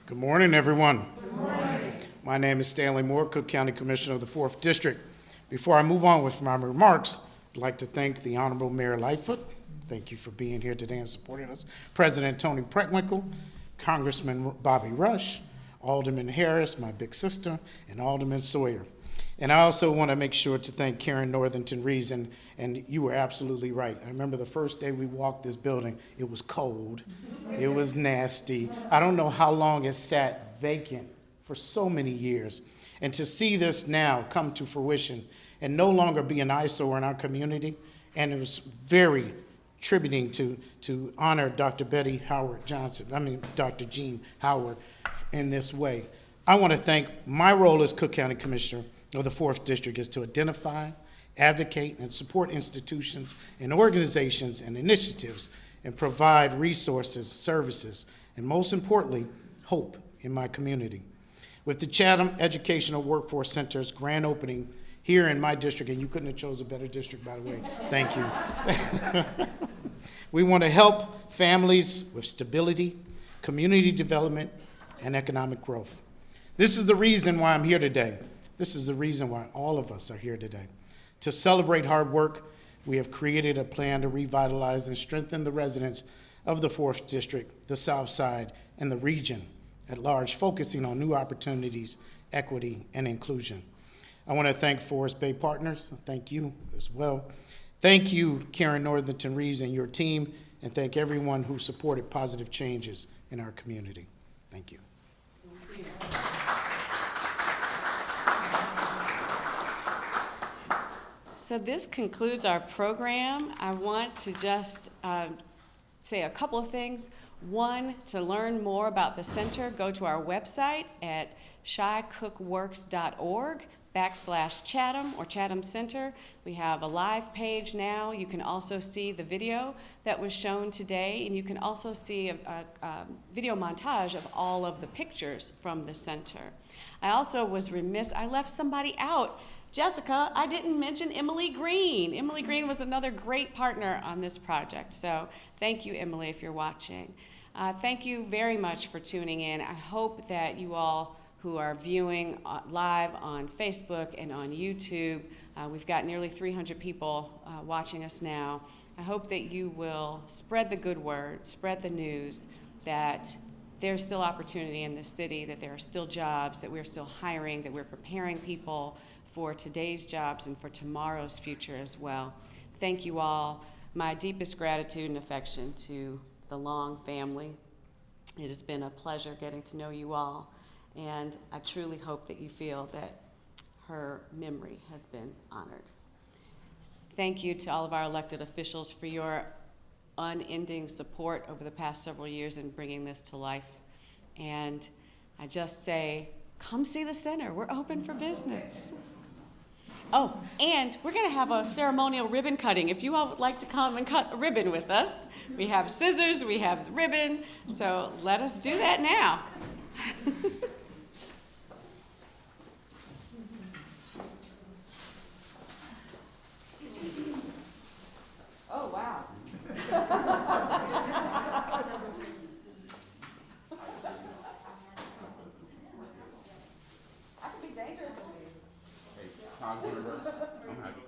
Good morning, everyone. Good morning. My name is Stanley Moore, Cook County Commissioner of the 4th District. Before I move on with my remarks, I'd like to thank the Honorable Mayor Lightfoot. Thank you for being here today and supporting us. President Tony Preckwinkle, Congressman Bobby Rush, Alderman Harris, my big sister, and Alderman Sawyer. And I also want to make sure to thank Karen Northington Reeves, and you were absolutely right. I remember the first day we walked this building, it was cold, it was nasty. I don't know how long it sat vacant for so many years. And to see this now come to fruition and no longer be an eyesore in our community, and it was very tributing to honor Dr. Betty Howard Johnson, Dr. Jean Howard in this way. I want to thank my role as Cook County Commissioner of the 4th District is to identify, advocate, and support institutions and organizations and initiatives and provide resources, services, and most importantly, hope in my community. With the Chatham Educational Workforce Center's grand opening here in my district, and you couldn't have chose a better district, by the way, thank you. We want to help families with stability, community development, and economic growth. This is the reason why I'm here today. This is the reason why all of us are here today. To celebrate hard work, we have created a plan to revitalize and strengthen the residents of the 4th District, the South Side, and the region at large, focusing on new opportunities, equity, and inclusion. I want to thank Forest Bay Partners. Thank you as well. Thank you, Karen Northington Reeves and your team, and thank everyone who supported positive changes in our community. Thank you. So this concludes our program. I want to just say a couple of things. One, to learn more about the center, go to our website at shycookworks.org/Chatham or Chatham Center. We have a live page now. You can also see the video that was shown today, and you can also see a video montage of all of the pictures from the center. I also was remiss, I left somebody out. Jessica, I didn't mention Emily Green. Emily Green was another great partner on this project. So thank you, Emily, if you're watching. Thank you very much for tuning in. I hope that you all who are viewing live on Facebook and on YouTube, we've got nearly 300 people watching us now. I hope that you will spread the good word, spread the news that there's still opportunity in this city, that there are still jobs, that we're still hiring, that we're preparing people for today's jobs and for tomorrow's future as well. Thank you all. My deepest gratitude and affection to the Long family. It has been a pleasure getting to know you all, and I truly hope that you feel that her memory has been honored. Thank you to all of our elected officials for your unending support over the past several years in bringing this to life. And I just say, come see the center. We're open for business. Oh, and we're going to have a ceremonial ribbon cutting. If you all would like to come and cut a ribbon with us, we have scissors, we have the ribbon, so let us do that now. Oh, wow. I could be dangerous with these. Hey, I'm happy.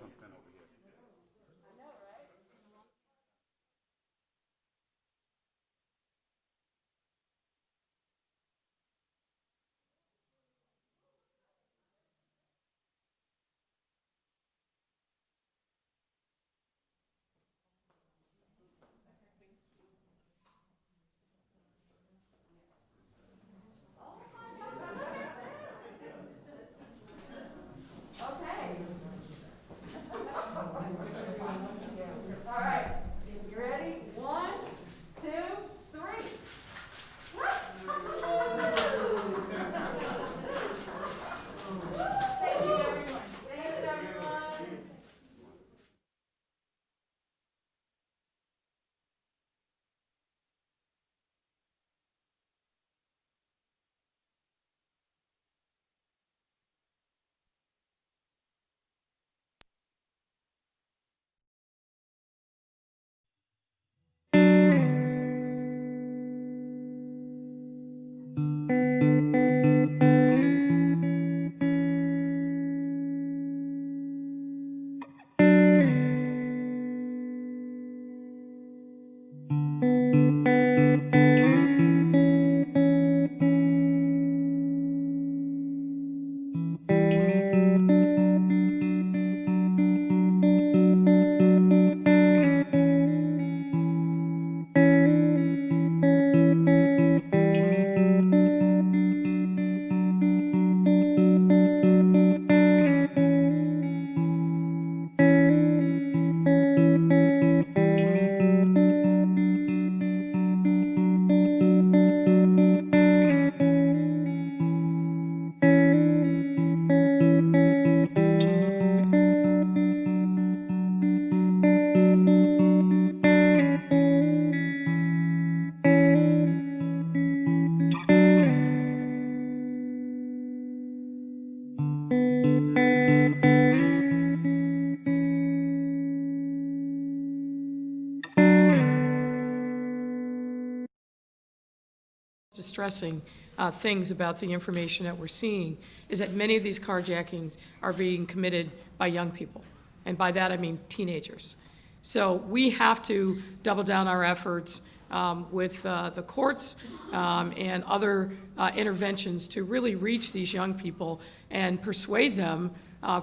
distressing things about the information that we're seeing is that many of these carjackings are being committed by young people. And by that I mean teenagers. So we have to double down our efforts with the courts and other interventions to really reach these young people and persuade them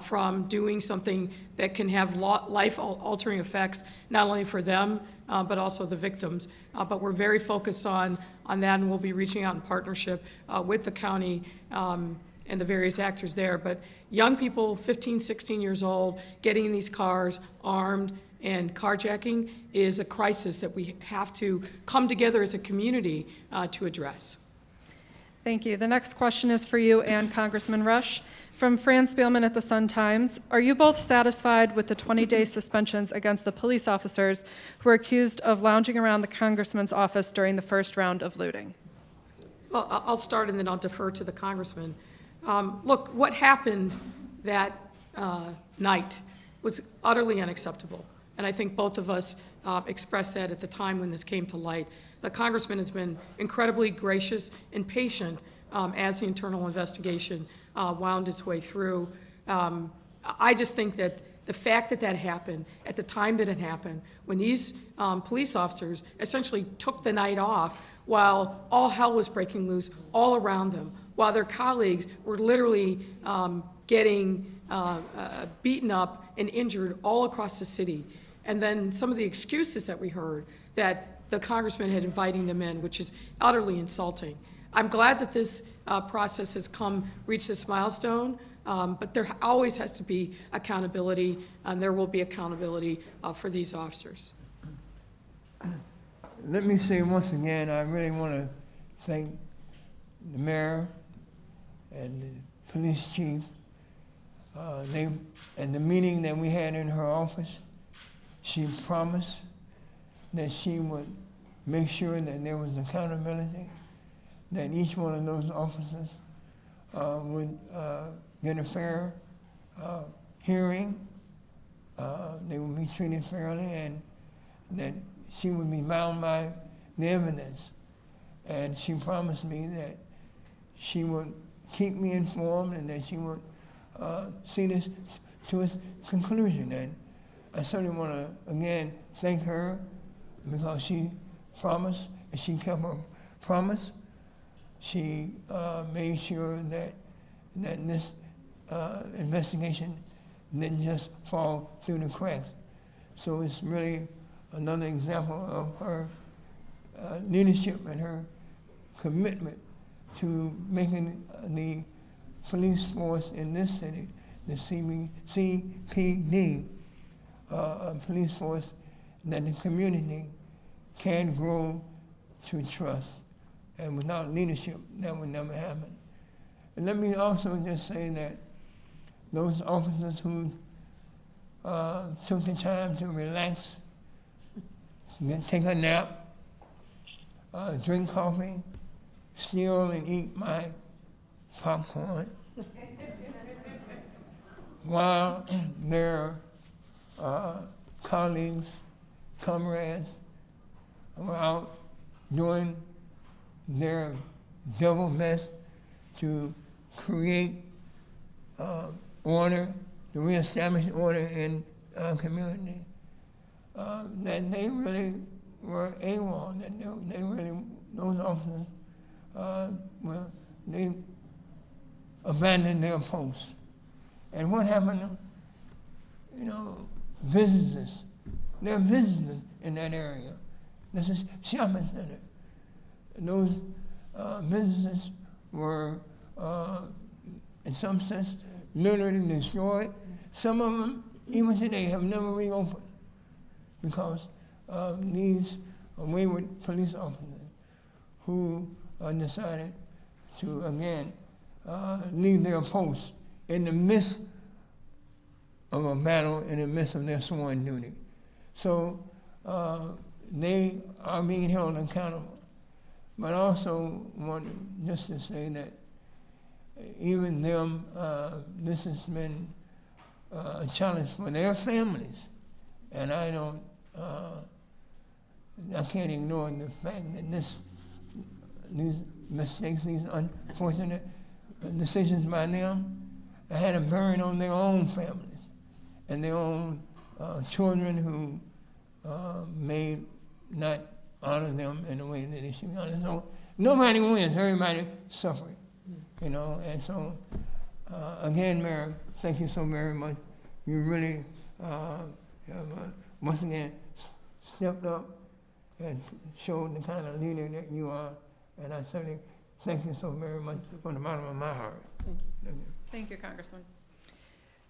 from doing something that can have life-altering effects, not only for them, but also the victims. But we're very focused on that, and we'll be reaching out in partnership with the county and the various actors there. But young people, 15, 16 years old, getting in these cars armed and carjacking is a crisis that we have to come together as a community to address. Thank you. The next question is for you and Congressman Rush. From Fran Spielman at the Sun-Times, are you both satisfied with the 20-day suspensions against the police officers who were accused of lounging around the congressman's office during the first round of looting? Well, I'll start and then I'll defer to the congressman. Look, what happened that night was utterly unacceptable. And I think both of us expressed that at the time when this came to light. The congressman has been incredibly gracious and patient as the internal investigation wound its way through. I just think that the fact that that happened at the time that it happened, when these police officers essentially took the night off while all hell was breaking loose all around them, while their colleagues were literally getting beaten up and injured all across the city. And then some of the excuses that we heard that the congressman had inviting them in, which is utterly insulting. I'm glad that this process has reached this milestone, but there always has to be accountability, and there will be accountability for these officers. Let me say once again, I really want to thank the mayor and the police chief. And the meeting that we had in her office, she promised that she would make sure that there was accountability, that each one of those officers would get a fair hearing, they would be treated fairly, and that she would be bound by the evidence. And she promised me that she would keep me informed and that she would see this to its conclusion. And I certainly want to, again, thank her because she promised and she kept her promise. She made sure that this investigation didn't just fall through the cracks. So it's really another example of her leadership and her commitment to making the police force in this city, the CPD, police force that the community can grow to trust. And without leadership, that would never happen. And let me also just say that those officers who took the time to relax, take a nap, drink coffee, steal and eat my popcorn, while their colleagues, comrades were out doing their devil best to create order, to reestablish order in our community. That they really were AWOL, that they really, those officers, they abandoned their posts. And what happened? You know, businesses. There are businesses in that area. This is shopping center. And those businesses were, in some sense, literally destroyed. Some of them, even today, have never reopened because of these wayward police officers who decided to, again, leave their posts in the midst of a battle, in the midst of their sworn duty. So they are being held accountable. But I also want just to say that even them, this has been a challenge for their families. And I can't ignore the fact that these mistakes, these unfortunate decisions by them, it had a burden on their own families and their own children who may not honor them in the way that they should be honored. So nobody wins, everybody suffers, you know. And so, again, Mayor, thank you so very much. You really have, once again, stepped up and showed the kind of leader that you are. And I certainly thank you so very much from the bottom of my heart. Thank you. Thank you. Thank you, Congressman.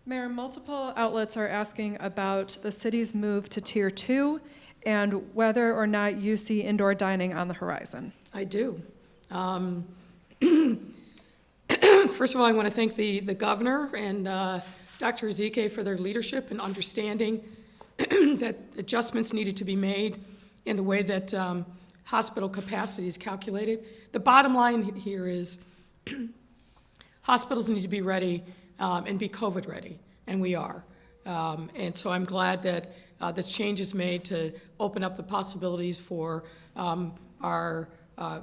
Mayor, multiple outlets are asking about the city's move to Tier 2 and whether or not you see indoor dining on the horizon. I do. First of all, I want to thank the governor and Dr. Ezike for their leadership and understanding that adjustments needed to be made in the way that hospital capacity is calculated. The bottom line here is hospitals need to be ready and be COVID ready, and we are. And so I'm glad that this change is made to open up the possibilities for our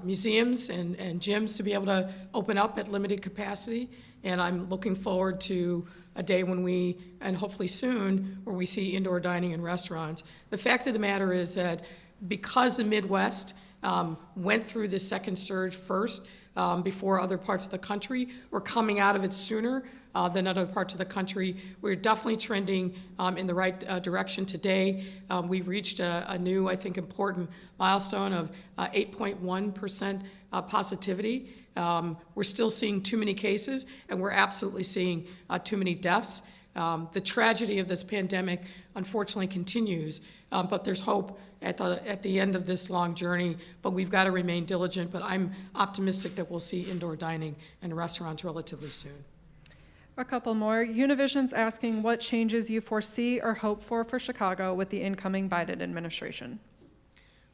museums and gyms to be able to open up at limited capacity. And I'm looking forward to a day when we, and hopefully soon, where we see indoor dining in restaurants. The fact of the matter is that because the Midwest went through this second surge first, before other parts of the country, we're coming out of it sooner than other parts of the country. We're definitely trending in the right direction today. We reached a new, I think, important milestone of 8.1% positivity. We're still seeing too many cases, and we're absolutely seeing too many deaths. The tragedy of this pandemic, unfortunately, continues, but there's hope at the end of this long journey, but we've got to remain diligent. But I'm optimistic that we'll see indoor dining in restaurants relatively soon. A couple more. Univision's asking what changes you foresee or hope for Chicago with the incoming Biden administration.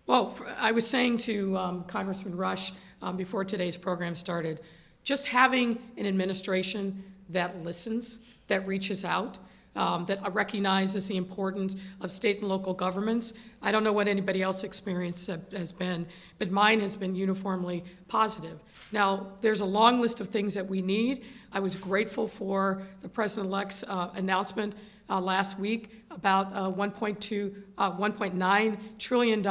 Well, I was saying to Congressman Rush before today's program started, just having an administration that listens, that reaches out, that recognizes the importance of state and local governments. I don't know what anybody else's experience has been, but mine has been uniformly positive. Now, there's a long list of things that we need. I was grateful for the President-elect's announcement last week about a $1.9 trillion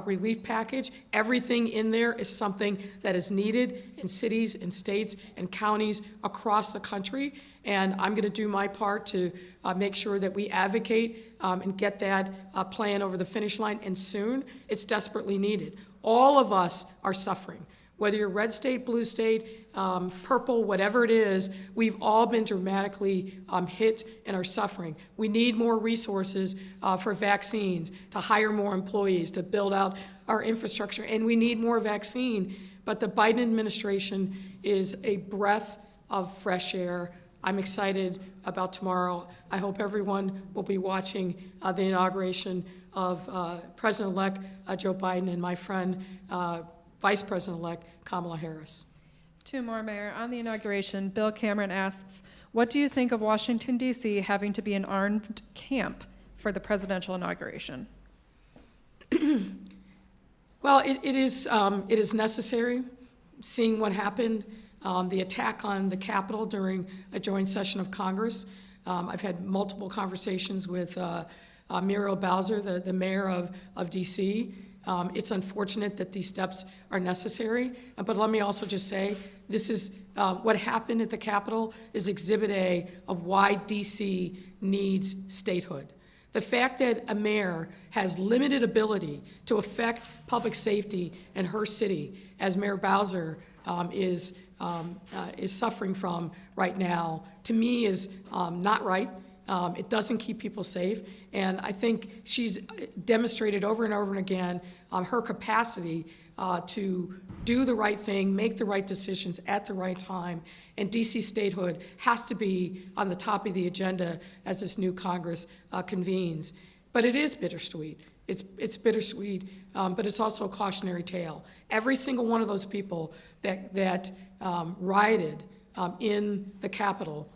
relief package. Everything in there is something that is needed in cities and states and counties across the country. And I'm going to do my part to make sure that we advocate and get that plan over the finish line, and soon. It's desperately needed. All of us are suffering. Whether you're red state, blue state, purple, whatever it is, we've all been dramatically hit and are suffering. We need more resources for vaccines, to hire more employees, to build out our infrastructure, and we need more vaccine. But the Biden administration is a breath of fresh air. I'm excited about tomorrow. I hope everyone will be watching the inauguration of President-elect Joe Biden and my friend, Vice President-elect Kamala Harris. Two more, Mayor. On the inauguration, Bill Cameron asks, what do you think of Washington, D.C. having to be an armed camp for the presidential inauguration? Well, it is necessary, seeing what happened, the attack on the Capitol during a joint session of Congress. I've had multiple conversations with Muriel Bowser, the mayor of D.C. It's unfortunate that these steps are necessary, but let me also just say, this is what happened at the Capitol is Exhibit A of why D.C. needs statehood. The fact that a mayor has limited ability to affect public safety in her city, as Mayor Bowser is suffering from right now, to me is not right. It doesn't keep people safe, and I think she's demonstrated over and over and again her capacity to do the right thing, make the right decisions at the right time, and D.C. statehood has to be on the top of the agenda as this new Congress convenes. But it is bittersweet. It's bittersweet, but it's also a cautionary tale. Every single one of those people that rioted in the Capitol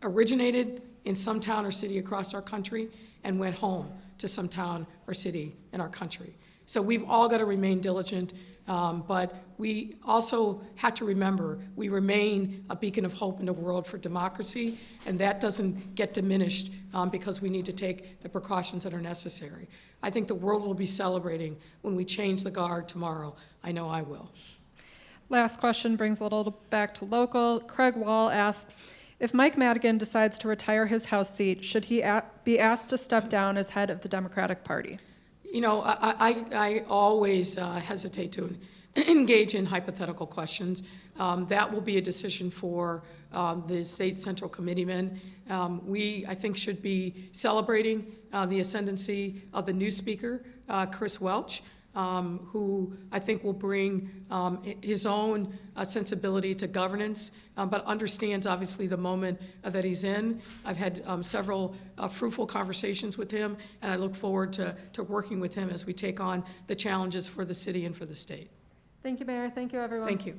originated in some town or city across our country and went home to some town or city in our country. So we've all got to remain diligent. But we also have to remember we remain a beacon of hope in the world for democracy, and that doesn't get diminished because we need to take the precautions that are necessary. I think the world will be celebrating when we change the guard tomorrow. I know I will. Last question brings a little back to local. Craig Wall asks, if Mike Madigan decides to retire his House seat, should he be asked to step down as head of the Democratic Party? You know, I always hesitate to engage in hypothetical questions. That will be a decision for the state central committeemen. We, I think, should be celebrating the ascendancy of the new speaker, Chris Welch, who I think will bring his own sensibility to governance, but understands obviously the moment that he's in. I've had several fruitful conversations with him, and I look forward to working with him as we take on the challenges for the city and for the state. Thank you, Mayor. Thank you, everyone. Thank you.